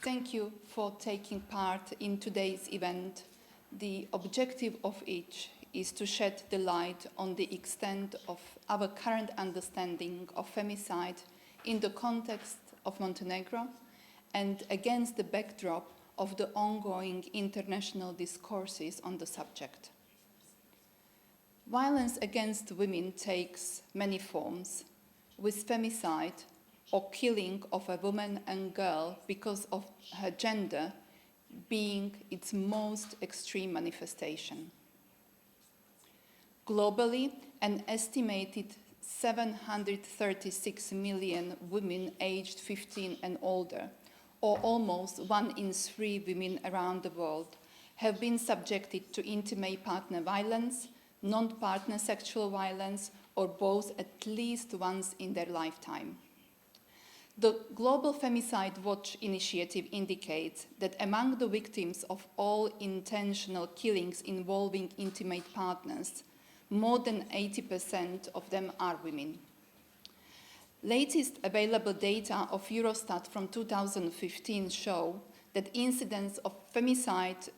Thank you for taking part in today's event. The objective of each is to shed the light on the extent of our current understanding of femicide in the context of Montenegro and against the backdrop of the ongoing international discourses on the subject. Violence against women takes many forms, with femicide or killing of a woman and girl because of her gender being its most extreme manifestation. Globally, an estimated 736 million women aged 15 and older, or almost 1 in 3 women around the world, have been subjected to intimate partner violence, non-partner sexual violence, or both at least once in their lifetime. The Global Femicide Watch initiative indicates that among the victims of all intentional killings involving intimate partners, more than 80% of them are women. Latest available data of Eurostat from 2015 show that incidents of femicide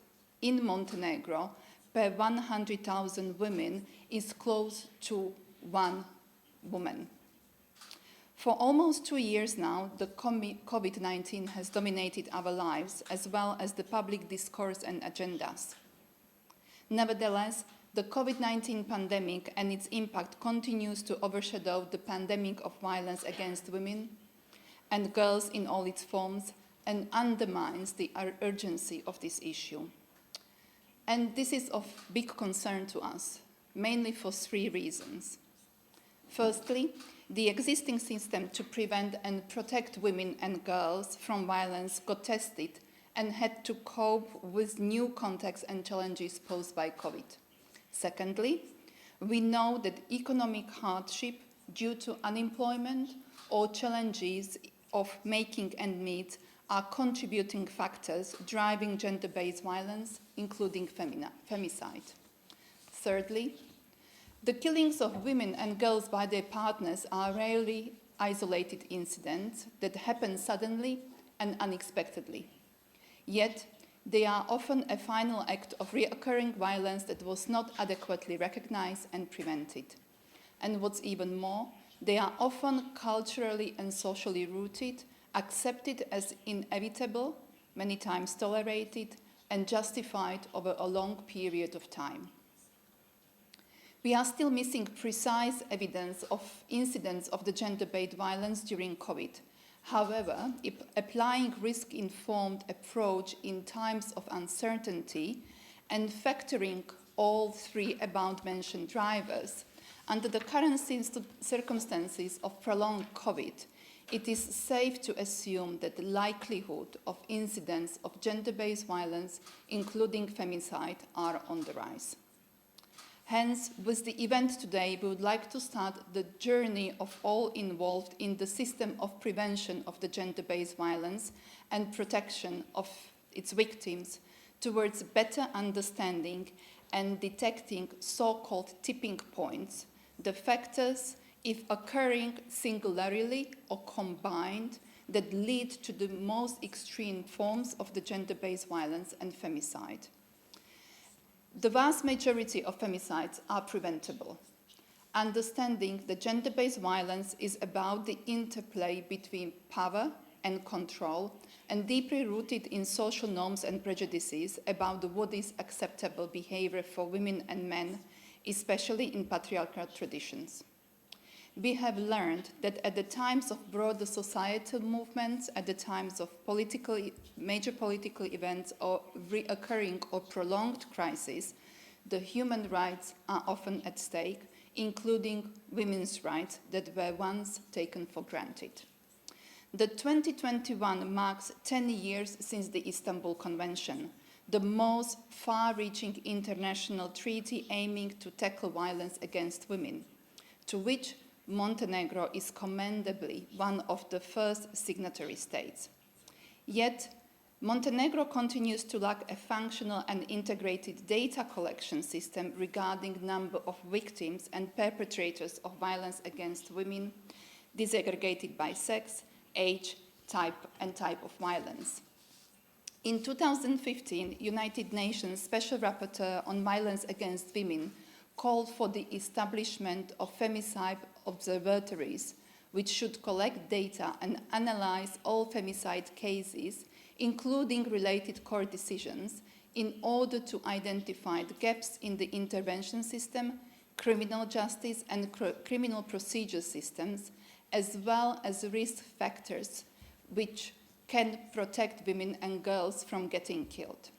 in Montenegro per 100,000 women is close to 1 woman. For almost 2 years now, the COVID-19 has dominated our lives as well as the public discourse and agendas. Nevertheless, the COVID-19 pandemic and its impact continues to overshadow the pandemic of violence against women and girls in all its forms and undermines the urgency of this issue. And this is of big concern to us, mainly for 3 reasons. Firstly, the existing system to prevent and protect women and girls from violence got tested and had to cope with new contexts and challenges posed by COVID. Secondly, we know that economic hardship due to unemployment or challenges of making ends meet are contributing factors driving gender-based violence, including femicide. Thirdly, the killings of women and girls by their partners are rarely isolated incidents that happen suddenly and unexpectedly. Yet, they are often a final act of recurring violence that was not adequately recognized and prevented. And what's even more, they are often culturally and socially rooted, accepted as inevitable, many times tolerated, and justified over a long period of time. We are still missing precise evidence of incidents of the gender-based violence during COVID. However, if applying risk-informed approach in times of uncertainty and factoring all 3 above-mentioned drivers, under the current circumstances of prolonged COVID, it is safe to assume that the likelihood of incidents of gender-based violence, including femicide, are on the rise. Hence, with the event today, we would like to start the journey of all involved in the system of prevention of the gender-based violence and protection of its victims towards better understanding and detecting so-called tipping points, the factors, if occurring singularly or combined, that lead to the most extreme forms of the gender-based violence and femicide. The vast majority of femicides are preventable. Understanding that gender-based violence is about the interplay between power and control and deeply rooted in social norms and prejudices about what is acceptable behavior for women and men, especially in patriarchal traditions. We have learned that at the times of broader societal movements, at the times of major political events or reoccurring or prolonged crises, the human rights are often at stake, including women's rights that were once taken for granted. The 2021 marks 10 years since the Istanbul Convention, the most far-reaching international treaty aiming to tackle violence against women, to which Montenegro is commendably one of the first signatory states. Yet, Montenegro continues to lack a functional and integrated data collection system regarding number of victims and perpetrators of violence against women, disaggregated by sex, age, type of violence. In 2015, United Nations Special Rapporteur on Violence Against Women called for the establishment of femicide observatories, which should collect data and analyze all femicide cases, including related court decisions, in order to identify the gaps in the intervention system, criminal justice and criminal procedure systems, as well as risk factors which can protect women and girls from getting killed.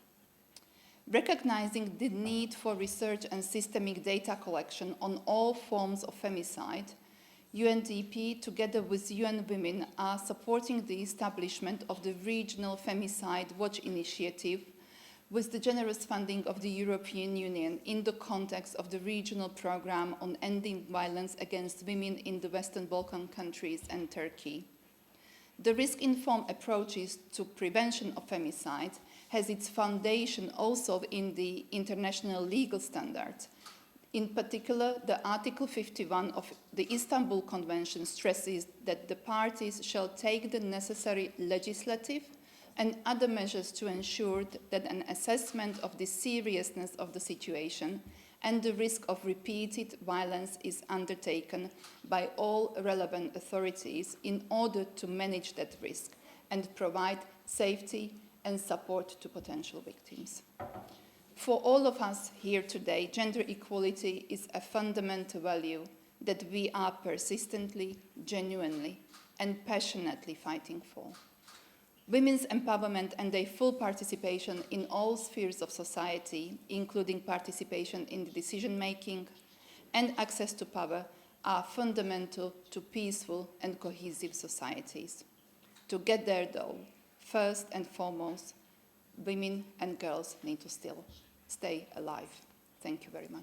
Recognizing the need for research and systemic data collection on all forms of femicide, UNDP, together with UN Women, are supporting the establishment of the Regional Femicide Watch Initiative with the generous funding of the European Union in the context of the regional program on ending violence against women in the Western Balkan countries and Turkey. The risk-informed approaches to prevention of femicide has its foundation also in the international legal standards. In particular, the Article 51 of the Istanbul Convention stresses that the parties shall take the necessary legislative and other measures to ensure that an assessment of the seriousness of the situation and the risk of repeated violence is undertaken by all relevant authorities in order to manage that risk and provide safety and support to potential victims. For all of us here today, gender equality is a fundamental value that we are persistently, genuinely, and passionately fighting for. Women's empowerment and their full participation in all spheres of society, including participation in the decision-making and access to power, are fundamental to peaceful and cohesive societies. To get there, though, first and foremost, women and girls need to still stay alive. Thank you very much.